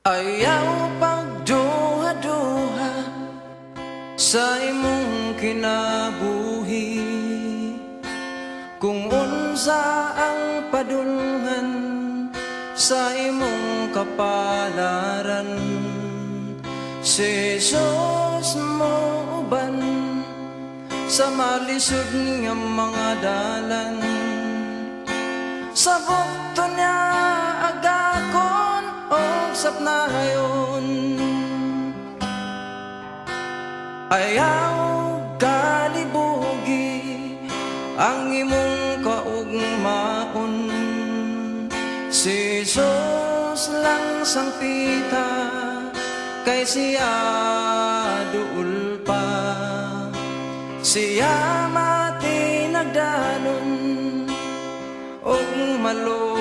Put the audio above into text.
Ayaw pagduha-duha sa imong kinabuhi, kung unsa ang padulngan sa imong kapalaran. Si Jesus mo uban sa malisod nga mga dalan, sa bukto niya agakon o sapnayon. Ayaw kalibugi ang imong kaugmaon, si Jesus lang sangpita kay siya duol pa. Siya matinagdanon og malo